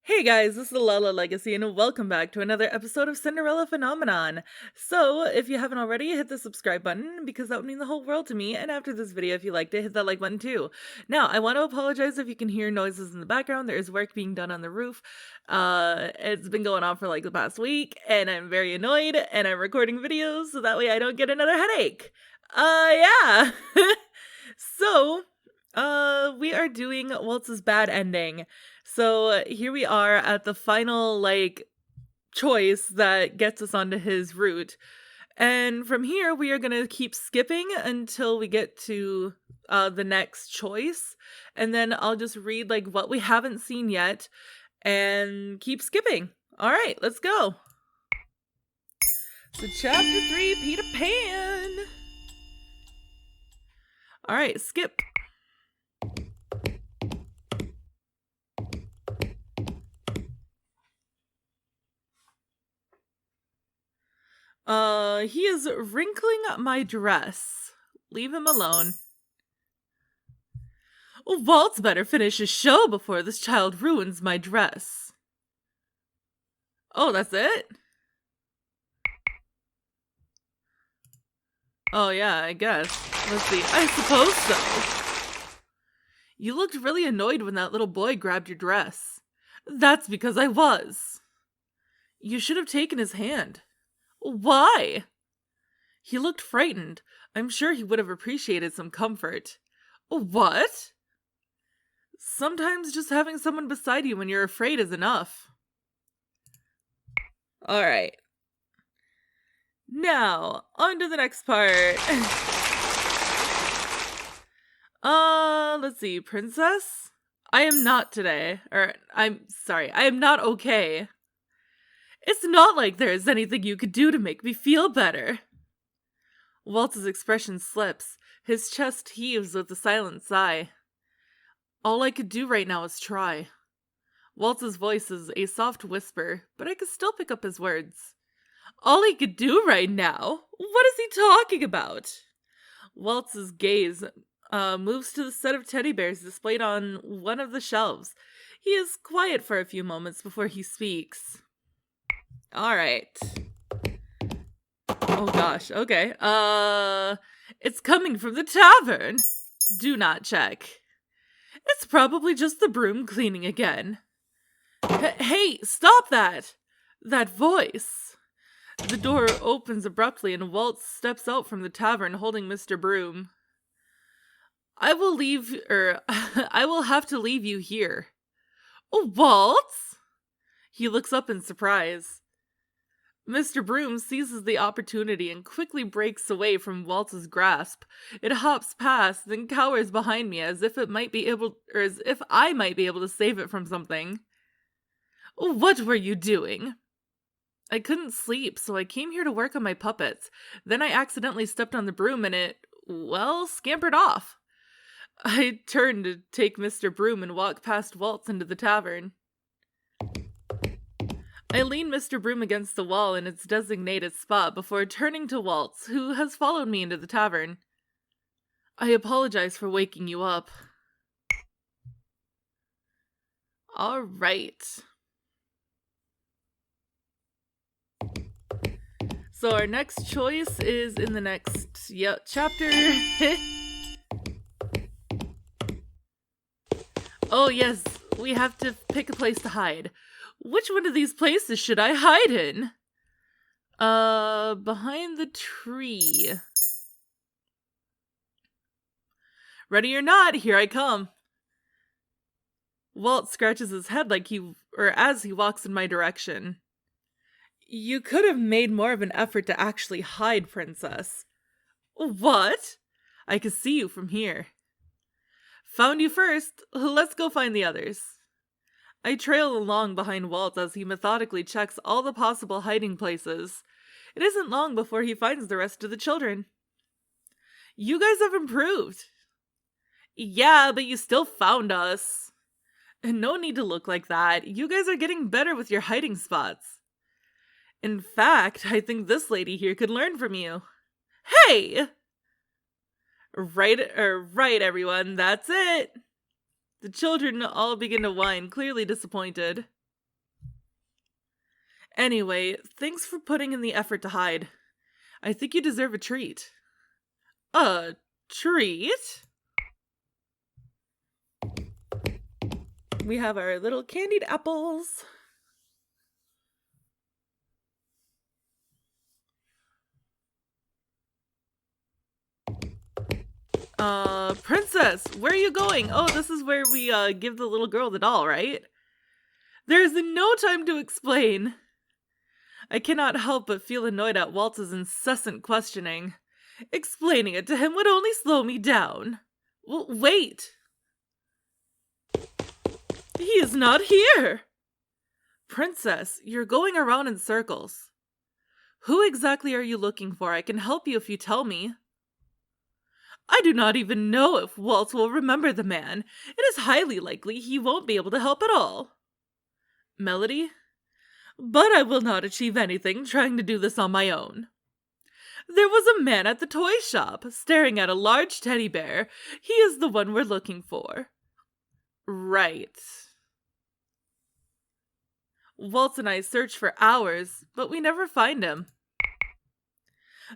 Hey guys, this is the Lala Legacy, and welcome back to another episode of Cinderella Phenomenon. So, if you haven't already, hit the subscribe button because that would mean the whole world to me. And after this video, if you liked it, hit that like button too. Now, I want to apologize if you can hear noises in the background. There is work being done on the roof. It's been going on for like the past week, and I'm very annoyed. And I'm recording videos so that way I don't get another headache. Yeah. So, we are doing WALTZ'S bad ending. So here we are at the final, choice that gets us onto his route. And from here, we are going to keep skipping until we get to the next choice. And then I'll just read, what we haven't seen yet and keep skipping. All right, let's go. So chapter 3, Peter Pan. All right, skip. He is wrinkling my dress. Leave him alone. Waltz better finish his show before this child ruins my dress. Oh, that's it? Oh yeah, I guess. Let's see. I suppose so. You looked really annoyed when that little boy grabbed your dress. That's because I was. You should have taken his hand. Why? He looked frightened. I'm sure he would have appreciated some comfort. What? Sometimes just having someone beside you when you're afraid is enough. Alright. Now, on to the next part. Let's see. Princess? I am not today. I am not okay. It's not like there is anything you could do to make me feel better. Waltz's expression slips. His chest heaves with a silent sigh. All I could do right now is try. Waltz's voice is a soft whisper, but I could still pick up his words. All he could do right now? What is he talking about? Waltz's gaze moves to the set of teddy bears displayed on one of the shelves. He is quiet for a few moments before he speaks. Alright. Oh gosh, okay. It's coming from the tavern. Do not check. It's probably just the broom cleaning again. Hey, stop that! That voice. The door opens abruptly and Waltz steps out from the tavern holding Mr. Broom. I will have to leave you here. Oh, Waltz? He looks up in surprise. Mr. Broom seizes the opportunity and quickly breaks away from Waltz's grasp. It hops past, then cowers behind me as if I might be able to save it from something. What were you doing? I couldn't sleep, so I came here to work on my puppets. Then I accidentally stepped on the broom and it, scampered off. I turned to take Mr. Broom and walk past Waltz into the tavern. I lean Mr. Broom against the wall in its designated spot before turning to Waltz, who has followed me into the tavern. I apologize for waking you up. All right. So our next choice is in the next chapter. Oh yes, we have to pick a place to hide. Which one of these places should I hide in? Behind the tree. Ready or not, here I come. Walt scratches his head as he walks in my direction. You could have made more of an effort to actually hide, Princess. What? I can see you from here. Found you first. Let's go find the others. I trail along behind Waltz as he methodically checks all the possible hiding places. It isn't long before he finds the rest of the children. You guys have improved. Yeah, but you still found us. No need to look like that. You guys are getting better with your hiding spots. In fact, I think this lady here could learn from you. Hey! Right, everyone, that's it. The children all begin to whine, clearly disappointed. Anyway, thanks for putting in the effort to hide. I think you deserve a treat. A treat? We have our little candied apples. Princess, where are you going? Oh, this is where we, give the little girl the doll, right? There's no time to explain. I cannot help but feel annoyed at Waltz's incessant questioning. Explaining it to him would only slow me down. Wait! He is not here! Princess, you're going around in circles. Who exactly are you looking for? I can help you if you tell me. I do not even know if Waltz will remember the man. It is highly likely he won't be able to help at all. Melody? But I will not achieve anything trying to do this on my own. There was a man at the toy shop, staring at a large teddy bear. He is the one we're looking for. Right. Waltz and I search for hours, but we never find him.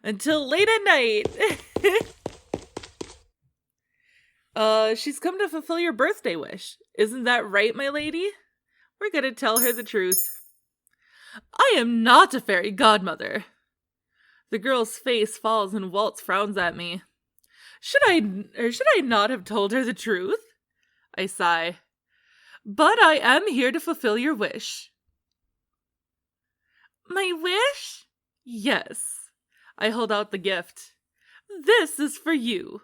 Until late at night. She's come to fulfill your birthday wish. Isn't that right, my lady? We're gonna tell her the truth. I am not a fairy godmother. The girl's face falls and Waltz frowns at me. Should I not have told her the truth? I sigh. But I am here to fulfill your wish. My wish? Yes. I hold out the gift. This is for you.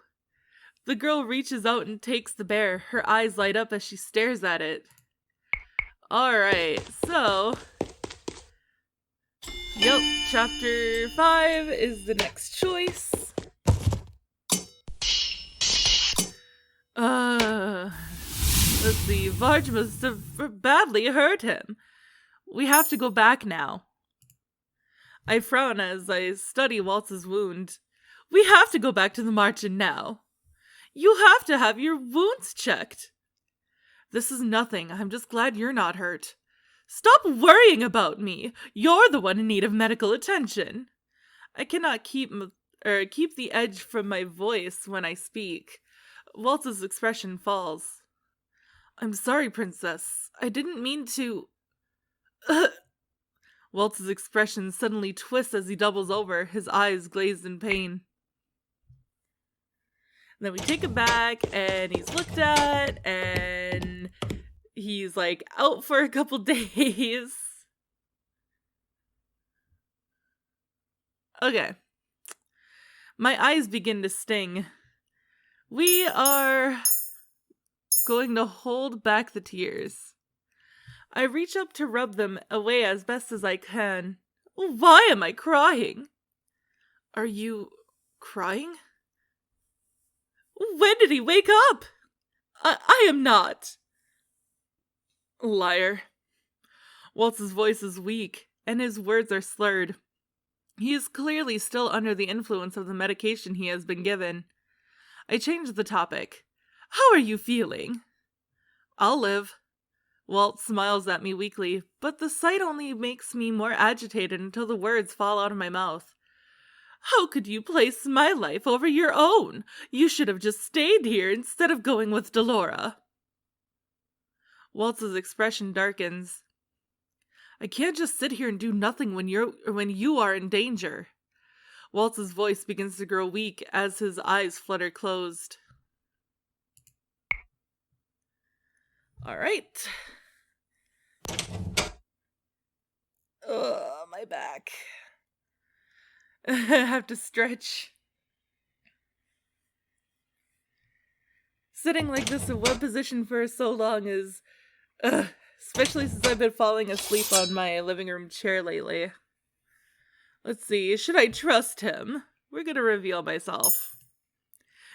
The girl reaches out and takes the bear. Her eyes light up as she stares at it. Alright, so... Yep, chapter 5 is the next choice. Let's see, Varge must have badly hurt him. We have to go back now. I frown as I study Waltz's wound. We have to go back to the Marchen now. You have to have your wounds checked. This is nothing. I'm just glad you're not hurt. Stop worrying about me. You're the one in need of medical attention. I cannot keep the edge from my voice when I speak. Waltz's expression falls. I'm sorry, Princess. I didn't mean to... Waltz's expression suddenly twists as he doubles over, his eyes glazed in pain. Then we take him back, and he's looked at, and he's, like, out for a couple days. Okay. My eyes begin to sting. We are going to hold back the tears. I reach up to rub them away as best as I can. Why am I crying? Are you crying? When did he wake up? I am not. Liar. Waltz's voice is weak, and his words are slurred. He is clearly still under the influence of the medication he has been given. I change the topic. How are you feeling? I'll live. Waltz smiles at me weakly, but the sight only makes me more agitated until the words fall out of my mouth. How could you place my life over your own? You should have just stayed here instead of going with Delora. Waltz's expression darkens. I can't just sit here and do nothing when you are in danger. Waltz's voice begins to grow weak as his eyes flutter closed. All right. Ugh, my back. I have to stretch. Sitting like this in one position for so long is... especially since I've been falling asleep on my living room chair lately. Let's see, should I trust him? We're gonna reveal myself.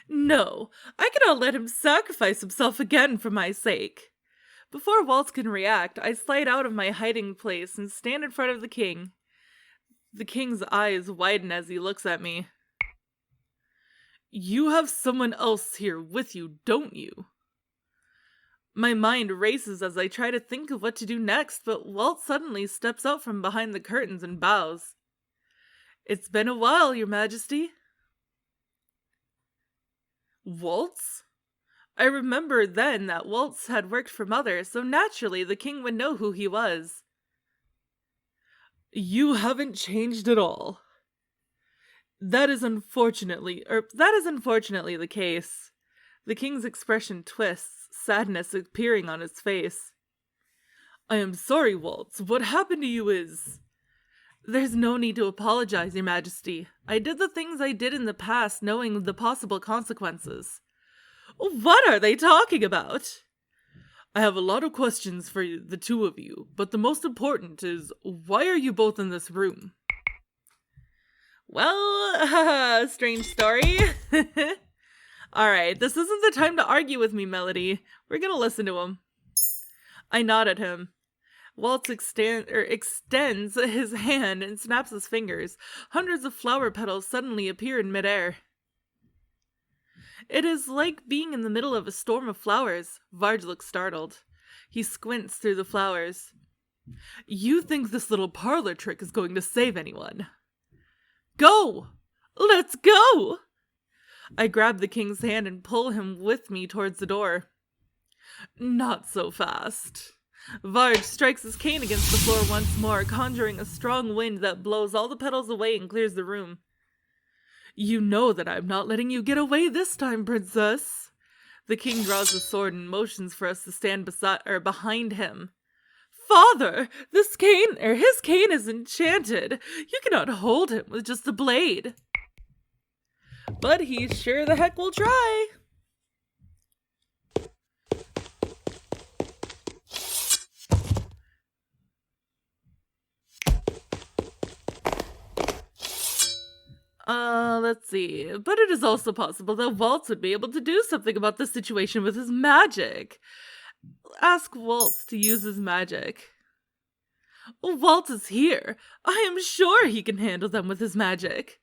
No, I cannot let him sacrifice himself again for my sake. Before Waltz can react, I slide out of my hiding place and stand in front of the king. The king's eyes widen as he looks at me. You have someone else here with you, don't you? My mind races as I try to think of what to do next, but Walt suddenly steps out from behind the curtains and bows. "It's been a while, Your Majesty." Waltz? I remember then that Waltz had worked for Mother, so naturally the king would know who he was. "You haven't changed at all. That is unfortunately the case." The king's expression twists, sadness appearing on his face. "I am sorry, Waltz. What happened to you is—" "There's no need to apologize, Your Majesty. I did the things I did in the past knowing the possible consequences." "What are they talking about?" "I have a lot of questions for the two of you, but the most important is, why are you both in this room?" Well, strange story. Alright, this isn't the time to argue with me, Melody. We're gonna listen to him. I nod at him. Waltz extends his hand and snaps his fingers. Hundreds of flower petals suddenly appear in midair. It is like being in the middle of a storm of flowers. Varge looks startled. He squints through the flowers. "You think this little parlor trick is going to save anyone? Go! Let's go!" I grab the king's hand and pull him with me towards the door. "Not so fast." Varge strikes his cane against the floor once more, conjuring a strong wind that blows all the petals away and clears the room. "You know that I'm not letting you get away this time, princess." The king draws his sword and motions for us to stand behind him. "Father, his cane is enchanted. You cannot hold him with just a blade." But he sure the heck will try. Let's see. But it is also possible that Waltz would be able to do something about the situation with his magic. Ask Waltz to use his magic. "Waltz is here. I am sure he can handle them with his magic."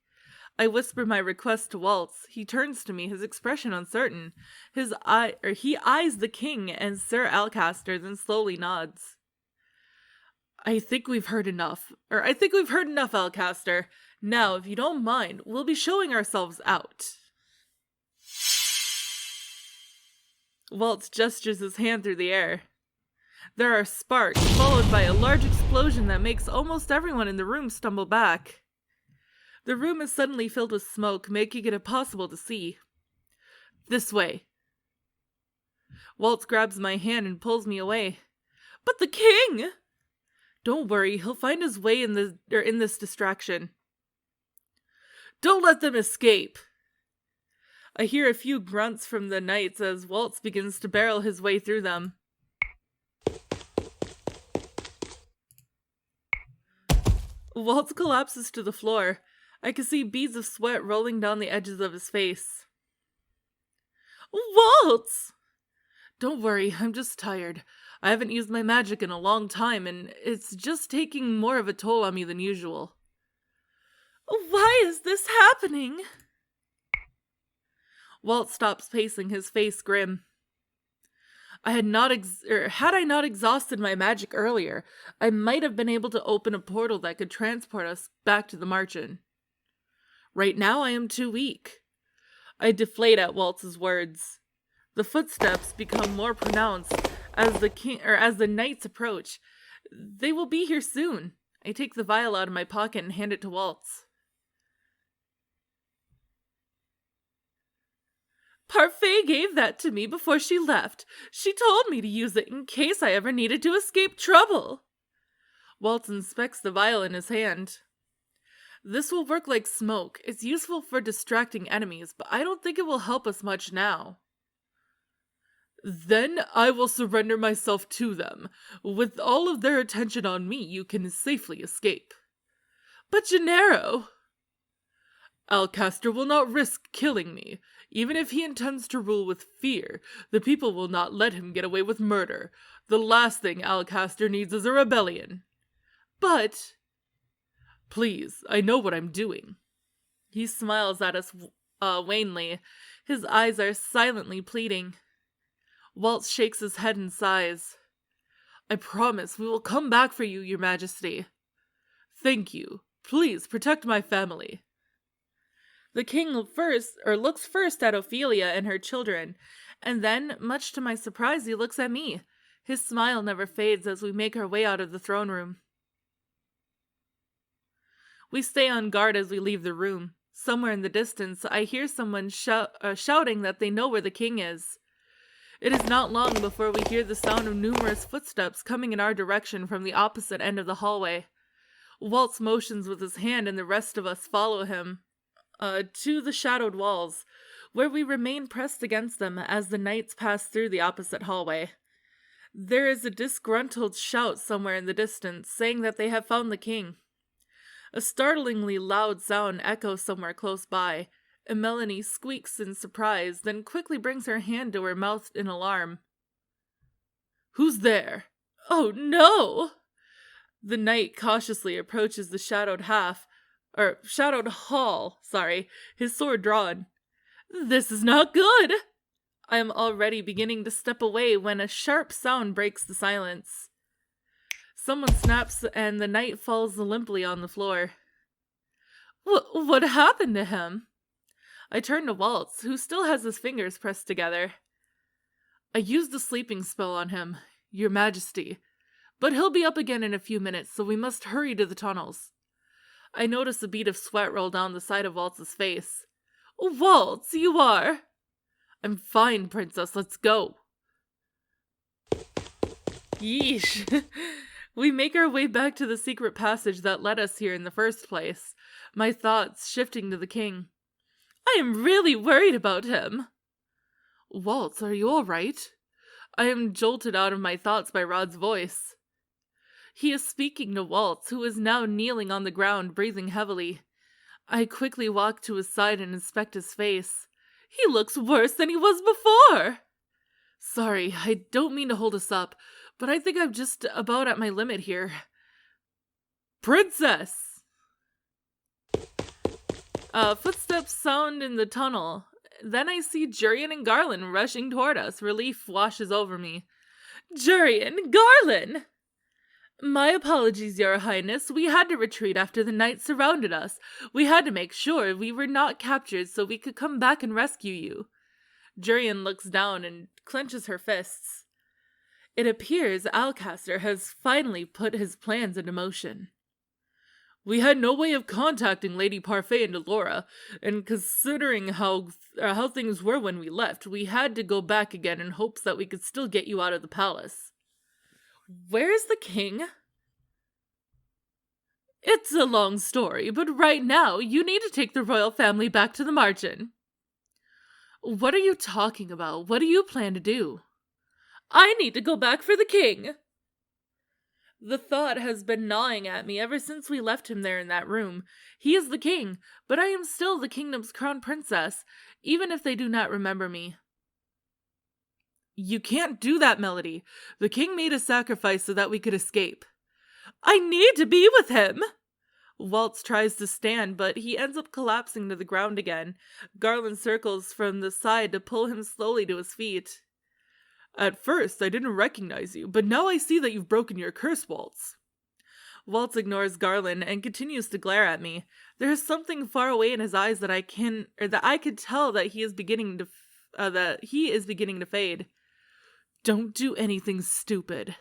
I whisper my request to Waltz. He turns to me, his expression uncertain. He eyes the king and Sir Alcaster, then slowly nods. I think we've heard enough, Alcaster. Now, if you don't mind, we'll be showing ourselves out." Waltz gestures his hand through the air. There are sparks, followed by a large explosion that makes almost everyone in the room stumble back. The room is suddenly filled with smoke, making it impossible to see. "This way." Waltz grabs my hand and pulls me away. "But the king!" "Don't worry, he'll find his way in this distraction." "Don't let them escape." I hear a few grunts from the knights as Waltz begins to barrel his way through them. Waltz collapses to the floor. I can see beads of sweat rolling down the edges of his face. "Waltz!" "Don't worry, I'm just tired. I haven't used my magic in a long time, and it's just taking more of a toll on me than usual." "Why is this happening?" Walt stops pacing, his face grim. Had I not exhausted my magic earlier, I might have been able to open a portal that could transport us back to the Marchen. Right now I am too weak. I deflate at Waltz's words. The footsteps become more pronounced as the knights approach. They will be here soon. I take the vial out of my pocket and hand it to Waltz. "Parfait gave that to me before she left. She told me to use it in case I ever needed to escape trouble." Waltz inspects the vial in his hand. "This will work like smoke. It's useful for distracting enemies, but I don't think it will help us much now." "Then I will surrender myself to them. With all of their attention on me, you can safely escape." "But Gennaro—" "Alcaster will not risk killing me. Even if he intends to rule with fear, the people will not let him get away with murder. The last thing Alcaster needs is a rebellion." "But—" "Please, I know what I'm doing." He smiles at us wanly. His eyes are silently pleading. Waltz shakes his head and sighs. I promise we will come back for you, your majesty. Thank you. Please protect my family. The king looks first at Ophelia and her children, and then, much to my surprise, he looks at me. His smile never fades as we make our way out of the throne room. We stay on guard as we leave the room. Somewhere in the distance, I hear someone shouting that they know where the king is. It is not long before we hear the sound of numerous footsteps coming in our direction from the opposite end of the hallway. Waltz motions with his hand and the rest of us follow him to the shadowed walls, where we remain pressed against them as the knights pass through the opposite hallway. There is a disgruntled shout somewhere in the distance, saying that they have found the king. A startlingly loud sound echoes somewhere close by, and Melanie squeaks in surprise, then quickly brings her hand to her mouth in alarm. Who's there? Oh no! The knight cautiously approaches the shadowed hall, his sword drawn. This is not good! I am already beginning to step away when a sharp sound breaks the silence. Someone snaps and the knight falls limply on the floor. What happened to him? I turn to Waltz, who still has his fingers pressed together. I used a sleeping spell on him, your majesty, but he'll be up again in a few minutes, so we must hurry to the tunnels. I notice a bead of sweat roll down the side of Waltz's face. Waltz, you are... I'm fine, princess, let's go. Yeesh. We make our way back to the secret passage that led us here in the first place, my thoughts shifting to the king. I am really worried about him. Waltz, are you all right? I am jolted out of my thoughts by Rod's voice. He is speaking to Waltz, who is now kneeling on the ground, breathing heavily. I quickly walk to his side and inspect his face. He looks worse than he was before. Sorry, I don't mean to hold us up, but I think I'm just about at my limit here. Princess! Footsteps sound in the tunnel. Then I see Jurian and Garland rushing toward us. Relief washes over me. Jurian! Garland! My apologies, Your Highness. We had to retreat after the knights surrounded us. We had to make sure we were not captured so we could come back and rescue you. Jurian looks down and clenches her fists. It appears Alcaster has finally put his plans into motion. We had no way of contacting Lady Parfait and Delora, and considering how things were when we left, we had to go back again in hopes that we could still get you out of the palace. Where is the king? It's a long story, but right now you need to take the royal family back to the margin. What are you talking about? What do you plan to do? I need to go back for the king. The thought has been gnawing at me ever since we left him there in that room. He is the king, but I am still the kingdom's crown princess, even if they do not remember me. You can't do that, Melody. The king made a sacrifice so that we could escape. I need to be with him! Waltz tries to stand, but he ends up collapsing to the ground again. Garland circles from the side to pull him slowly to his feet. At first, I didn't recognize you, but now I see that you've broken your curse, Waltz. Waltz ignores Garland and continues to glare at me. There is something far away in his eyes that I could tell that he is beginning to fade. Don't do anything stupid,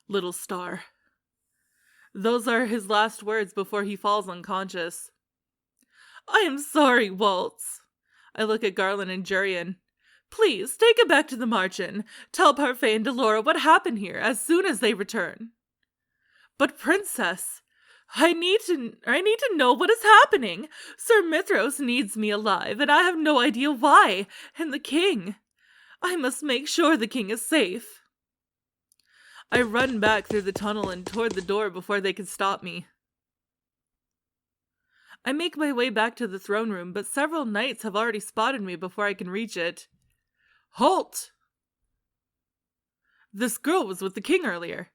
little star. Those are his last words before he falls unconscious. I am sorry, Waltz. I look at Garland and Jurian. Please, take it back to the margin. Tell Parfait and Delora what happened here as soon as they return. But princess, I need to know what is happening. Sir Mithros needs me alive, and I have no idea why. And the king. I must make sure the king is safe. I run back through the tunnel and toward the door before they can stop me. I make my way back to the throne room, but several knights have already spotted me before I can reach it. Halt! This girl was with the king earlier.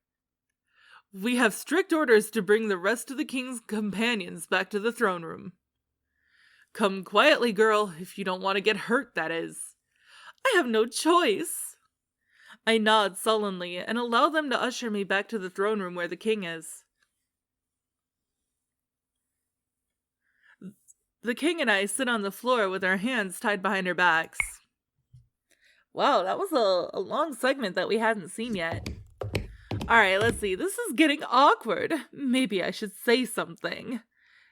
We have strict orders to bring the rest of the king's companions back to the throne room. Come quietly, girl, if you don't want to get hurt, that is. I have no choice. I nod sullenly and allow them to usher me back to the throne room where the king is. The king and I sit on the floor with our hands tied behind our backs. Wow, that was a long segment that we hadn't seen yet. Alright, let's see. This is getting awkward. Maybe I should say something.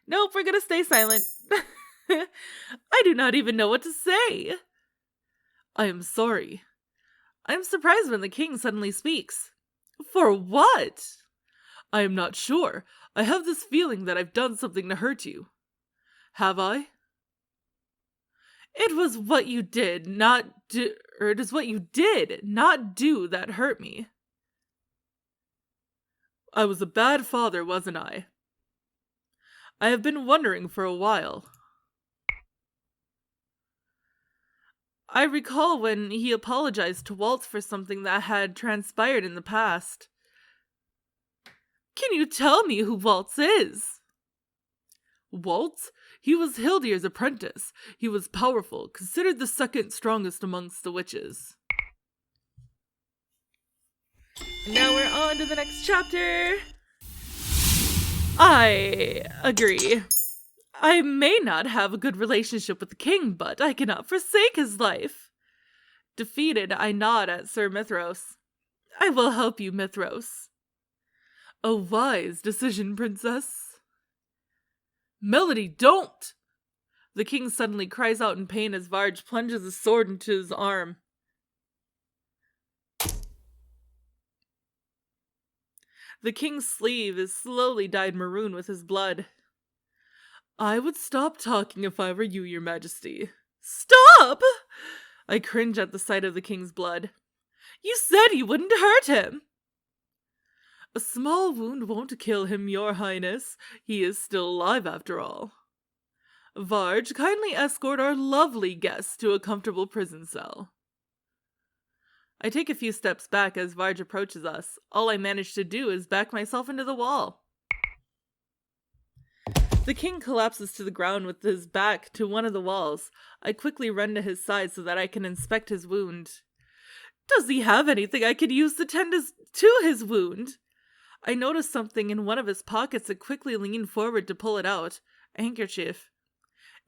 Nope, we're gonna stay silent. I do not even know what to say. I am sorry. I am surprised when the king suddenly speaks. For what? I am not sure. I have this feeling that I've done something to hurt you. Have I? It was what you did, not do, or it is what you did, not do, that hurt me. I was a bad father, wasn't I? I have been wondering for a while. I recall when he apologized to Waltz for something that had transpired in the past. Can you tell me who Waltz is? Waltz? He was Hildir's apprentice. He was powerful, considered the second strongest amongst the witches. And now we're on to the next chapter. I agree. I may not have a good relationship with the king, but I cannot forsake his life. Defeated, I nod at Sir Mithros. I will help you, Mithros. A wise decision, princess. Melody, don't! The king suddenly cries out in pain as Varge plunges his sword into his arm. The king's sleeve is slowly dyed maroon with his blood. I would stop talking if I were you, your majesty. Stop! I cringe at the sight of the king's blood. You said you wouldn't hurt him. A small wound won't kill him, your highness. He is still alive after all. Varge, kindly escort our lovely guest to a comfortable prison cell. I take a few steps back as Varge approaches us. All I manage to do is back myself into the wall. The king collapses to the ground with his back to one of the walls. I quickly run to his side so that I can inspect his wound. Does he have anything I could use to tend to his wound? I notice something in one of his pockets and quickly lean forward to pull it out. A handkerchief.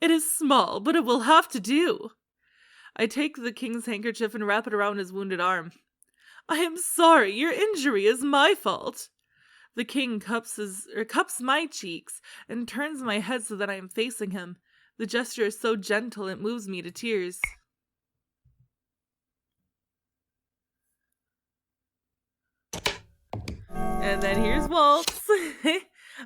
It is small, but it will have to do. I take the king's handkerchief and wrap it around his wounded arm. I am sorry, your injury is my fault. The king cups my cheeks and turns my head so that I am facing him. The gesture is so gentle it moves me to tears. And then here's Waltz.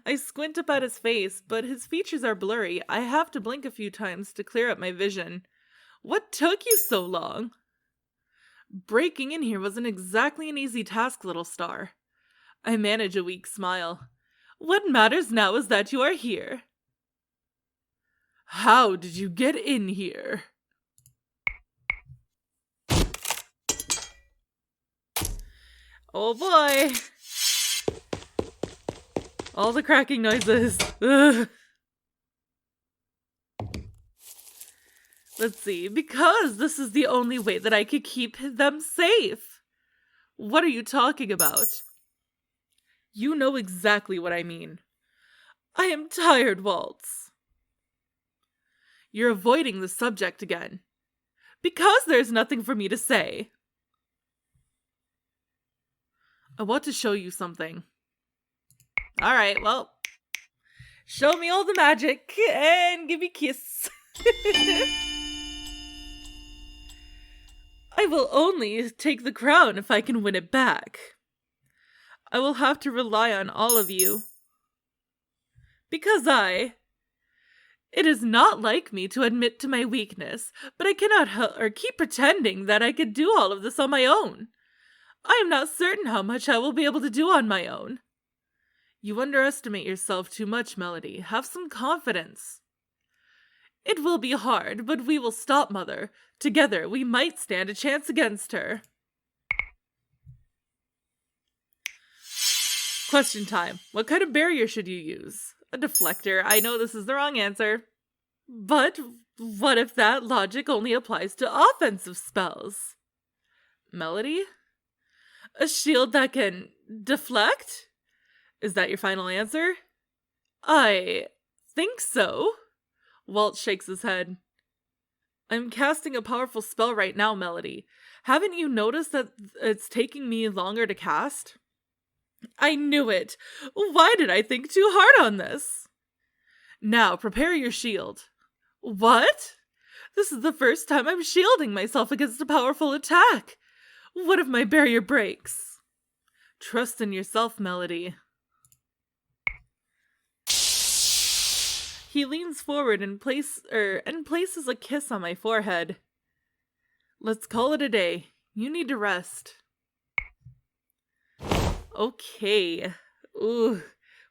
I squint up at his face, but his features are blurry. I have to blink a few times to clear up my vision. What took you so long? Breaking in here wasn't exactly an easy task, little star. I manage a weak smile. What matters now is that you are here. How did you get in here? Oh boy. All the cracking noises. Ugh. Let's see. Because this is the only way that I could keep them safe. What are you talking about? You know exactly what I mean. I am tired, Waltz. You're avoiding the subject again. Because there's nothing for me to say. I want to show you something. Alright, well. Show me all the magic and give me a kiss. I will only take the crown if I can win it back. I will have to rely on all of you. Because it is not like me to admit to my weakness, but I cannot keep pretending that I could do all of this on my own. I am not certain how much I will be able to do on my own. You underestimate yourself too much, Melody. Have some confidence. It will be hard, but we will stop Mother. Together, we might stand a chance against her. Question time. What kind of barrier should you use? A deflector. I know this is the wrong answer. But what if that logic only applies to offensive spells? Melody? A shield that can deflect? Is that your final answer? I think so. Walt shakes his head. I'm casting a powerful spell right now, Melody. Haven't you noticed that it's taking me longer to cast? I knew it. Why did I think too hard on this? Now, prepare your shield. What? This is the first time I'm shielding myself against a powerful attack. What if my barrier breaks? Trust in yourself, Melody. He leans forward and places a kiss on my forehead. Let's call it a day. You need to rest. Okay. Ooh,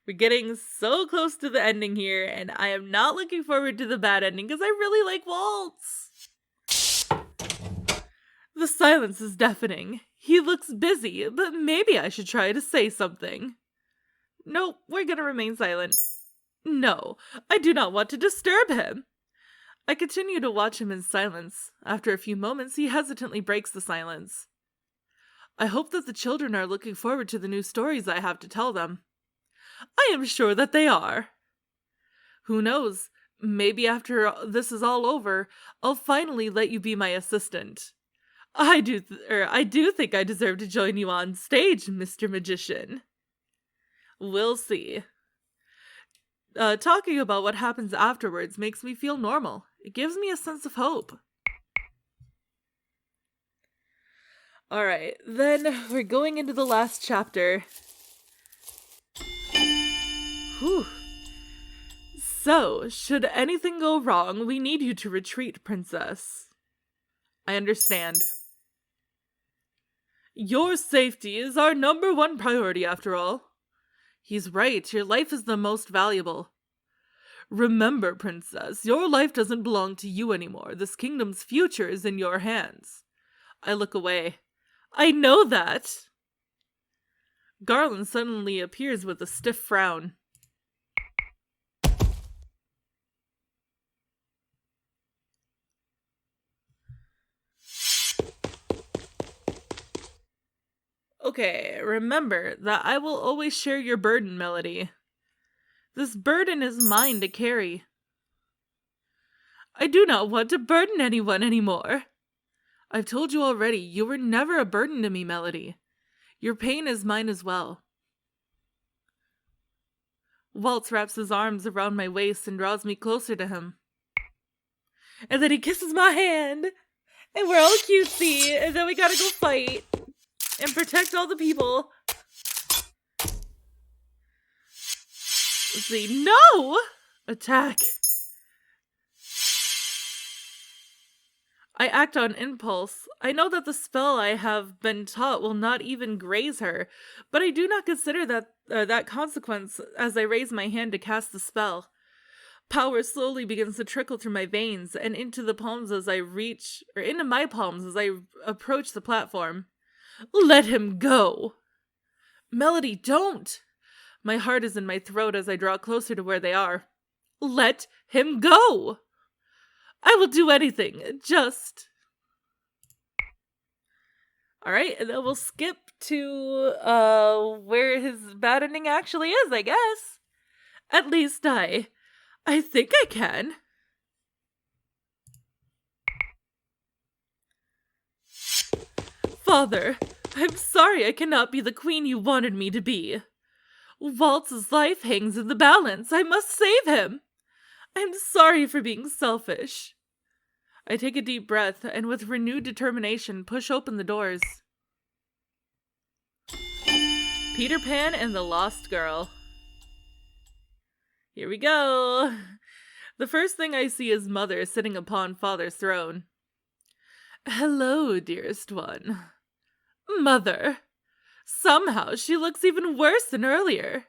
we're getting so close to the ending here, and I am not looking forward to the bad ending because I really like Waltz. The silence is deafening. He looks busy, but maybe I should try to say something. Nope, we're gonna remain silent. No, I do not want to disturb him. I continue to watch him in silence. After a few moments, he hesitantly breaks the silence. I hope that the children are looking forward to the new stories I have to tell them. I am sure that they are. Who knows? Maybe after this is all over, I'll finally let you be my assistant. I do think I deserve to join you on stage, Mr. Magician. We'll see. Talking about what happens afterwards makes me feel normal. It gives me a sense of hope. Alright, then we're going into the last chapter. Whew. So, should anything go wrong, we need you to retreat, Princess. I understand. Your safety is our #1 priority, after all. He's right, your life is the most valuable. Remember, Princess, your life doesn't belong to you anymore. This kingdom's future is in your hands. I look away. I know that! Garland suddenly appears with a stiff frown. Okay, remember that I will always share your burden, Melody. This burden is mine to carry. I do not want to burden anyone anymore. I've told you already, you were never a burden to me, Melody. Your pain is mine as well. Waltz wraps his arms around my waist and draws me closer to him. And then he kisses my hand, and we're all cutesy, and then we gotta go fight and protect all the people. Let's see. No! Attack. I act on impulse. I know that the spell I have been taught will not even graze her, but I do not consider that consequence as I raise my hand to cast the spell. Power slowly begins to trickle through my veins and into my palms as I approach the platform. Let him go! Melody, don't! My heart is in my throat as I draw closer to where they are. Let him go! I will do anything, just... Alright, and then we'll skip to, where his bad ending actually is, I guess. At least I think I can. Father, I'm sorry I cannot be the queen you wanted me to be. Waltz's life hangs in the balance. I must save him. I'm sorry for being selfish. I take a deep breath and with renewed determination push open the doors. Peter Pan and the Lost Girl. Here we go. The first thing I see is Mother sitting upon Father's throne. Hello, dearest one. Mother. Somehow she looks even worse than earlier.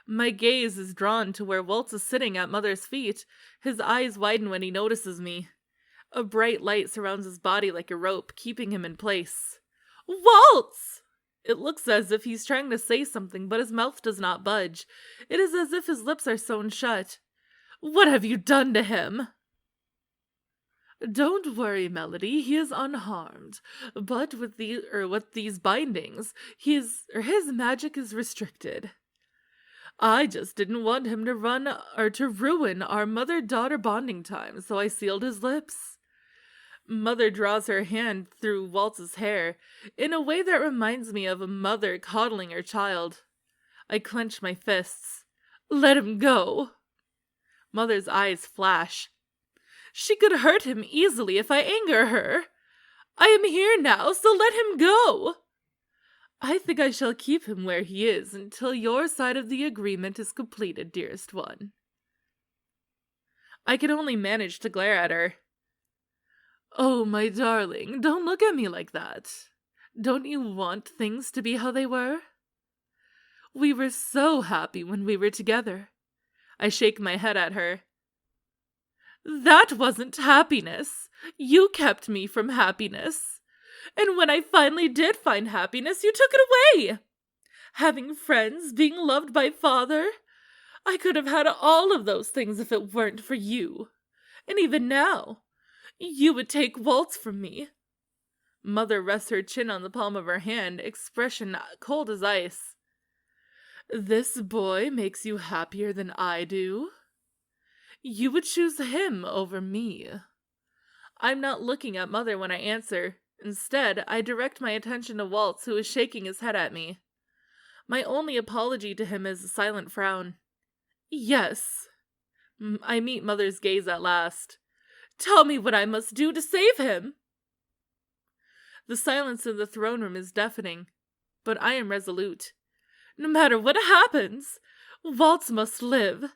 My gaze is drawn to where Waltz is sitting at Mother's feet. His eyes widen when he notices me. A bright light surrounds his body like a rope, keeping him in place. Waltz! It looks as if he's trying to say something, but his mouth does not budge. It is as if his lips are sewn shut. What have you done to him? Don't worry, Melody, he is unharmed. But with these bindings, his magic is restricted. I just didn't want him to ruin our mother-daughter bonding time, so I sealed his lips. Mother draws her hand through Waltz's hair in a way that reminds me of a mother coddling her child. I clench my fists. Let him go. Mother's eyes flash. She could hurt him easily if I anger her. I am here now, so let him go. I think I shall keep him where he is until your side of the agreement is completed, dearest one. I can only manage to glare at her. Oh, my darling, don't look at me like that. Don't you want things to be how they were? We were so happy when we were together. I shake my head at her. That wasn't happiness. You kept me from happiness. And when I finally did find happiness, you took it away. Having friends, being loved by father. I could have had all of those things if it weren't for you. And even now, you would take Waltz from me. Mother rests her chin on the palm of her hand, expression cold as ice. This boy makes you happier than I do. You would choose him over me. I'm not looking at Mother when I answer. Instead, I direct my attention to Waltz, who is shaking his head at me. My only apology to him is a silent frown. Yes. I meet Mother's gaze at last. Tell me what I must do to save him. The silence in the throne room is deafening, but I am resolute. No matter what happens, Waltz must live.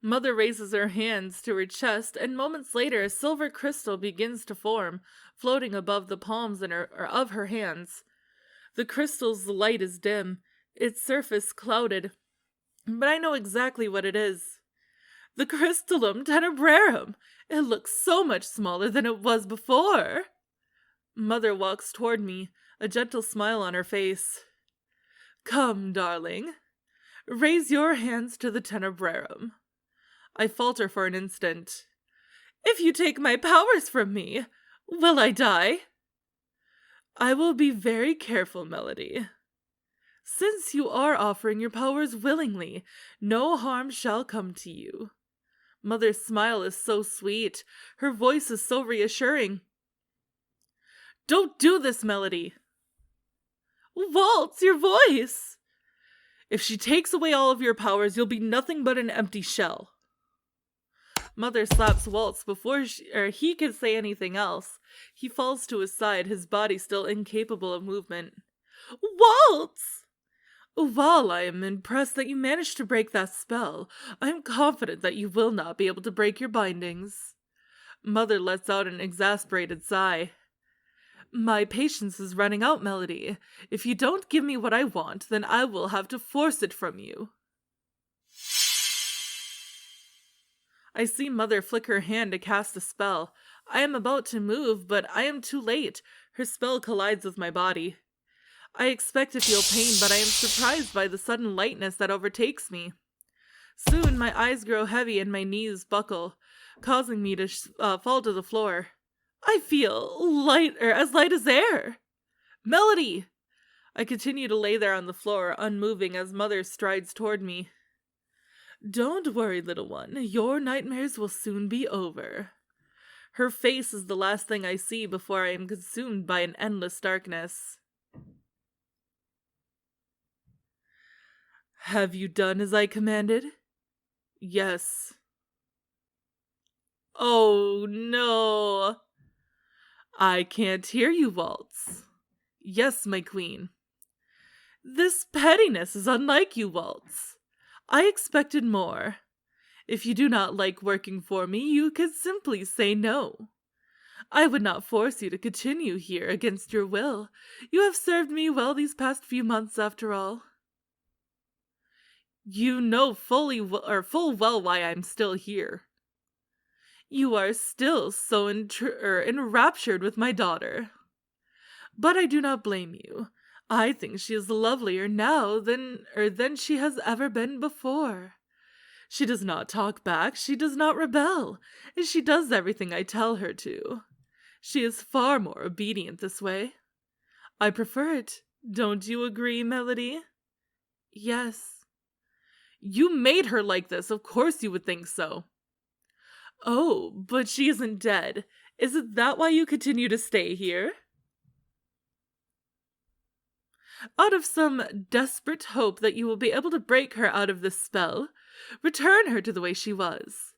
Mother raises her hands to her chest, and moments later a silver crystal begins to form, floating above the palms of her hands. The crystal's light is dim, its surface clouded, but I know exactly what it is. The crystallum tenebrarum! It looks so much smaller than it was before. Mother walks toward me, a gentle smile on her face. Come, darling. Raise your hands to the tenebrarum. I falter for an instant. If you take my powers from me, will I die? I will be very careful, Melody. Since you are offering your powers willingly, no harm shall come to you. Mother's smile is so sweet. Her voice is so reassuring. Don't do this, Melody. Waltz, your voice! If she takes away all of your powers, you'll be nothing but an empty shell. Mother slaps Waltz before he can say anything else. He falls to his side, his body still incapable of movement. Waltz! While I am impressed that you managed to break that spell, I am confident that you will not be able to break your bindings. Mother lets out an exasperated sigh. My patience is running out, Melody. If you don't give me what I want, then I will have to force it from you. I see Mother flick her hand to cast a spell. I am about to move, but I am too late. Her spell collides with my body. I expect to feel pain, but I am surprised by the sudden lightness that overtakes me. Soon my eyes grow heavy and my knees buckle, causing me to fall to the floor. I feel as light as air. Melody! I continue to lay there on the floor, unmoving as Mother strides toward me. Don't worry, little one. Your nightmares will soon be over. Her face is the last thing I see before I am consumed by an endless darkness. Have you done as I commanded? Yes. Oh, no. I can't hear you, Waltz. Yes, my queen. This pettiness is unlike you, Waltz. I expected more. If you do not like working for me, you could simply say no. I would not force you to continue here against your will. You have served me well these past few months, after all. You know full well why I'm still here. You are still so enraptured with my daughter. But I do not blame you. I think she is lovelier now than she has ever been before. She does not talk back, she does not rebel, and she does everything I tell her to. She is far more obedient this way. I prefer it. Don't you agree, Melody? Yes. You made her like this, of course you would think so. Oh, but she isn't dead. Isn't that why you continue to stay here? Out of some desperate hope that you will be able to break her out of this spell, return her to the way she was.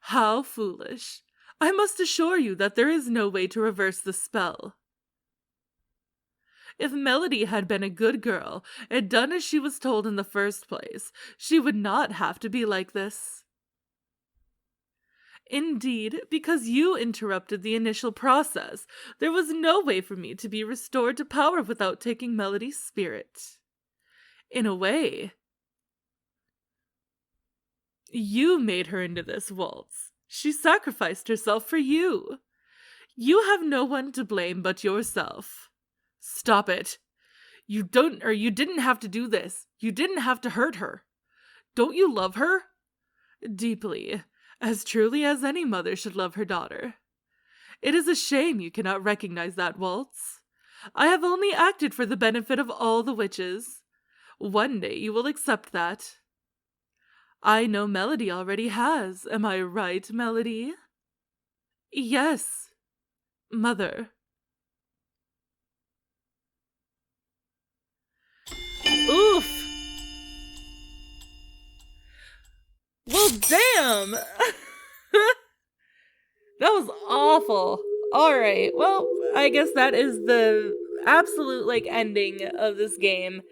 How foolish. I must assure you that there is no way to reverse the spell. If Melody had been a good girl and done as she was told in the first place, she would not have to be like this. Indeed, because you interrupted the initial process, there was no way for me to be restored to power without taking Melody's spirit. In a way, you made her into this, Waltz. She sacrificed herself for you. You have no one to blame but yourself. Stop it. You didn't have to do this. You didn't have to hurt her. Don't you love her? Deeply, as truly as any mother should love her daughter. It is a shame you cannot recognize that, Waltz. I have only acted for the benefit of all the witches. One day you will accept that. I know Melody already has. Am I right, Melody? Yes, Mother. Oof! Well, damn! That was awful. Alright, well, I guess that is the absolute, ending of this game.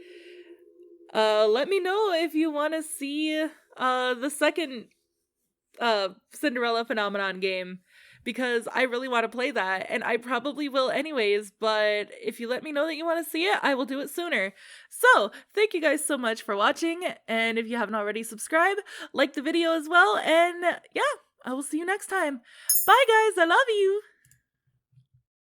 Let me know if you want to see, the second, Cinderella Phenomenon game, because I really want to play that, and I probably will anyways, but if you let me know that you want to see it, I will do it sooner. So, thank you guys so much for watching, and if you haven't already, subscribe, like the video as well, and yeah, I will see you next time. Bye guys, I love you!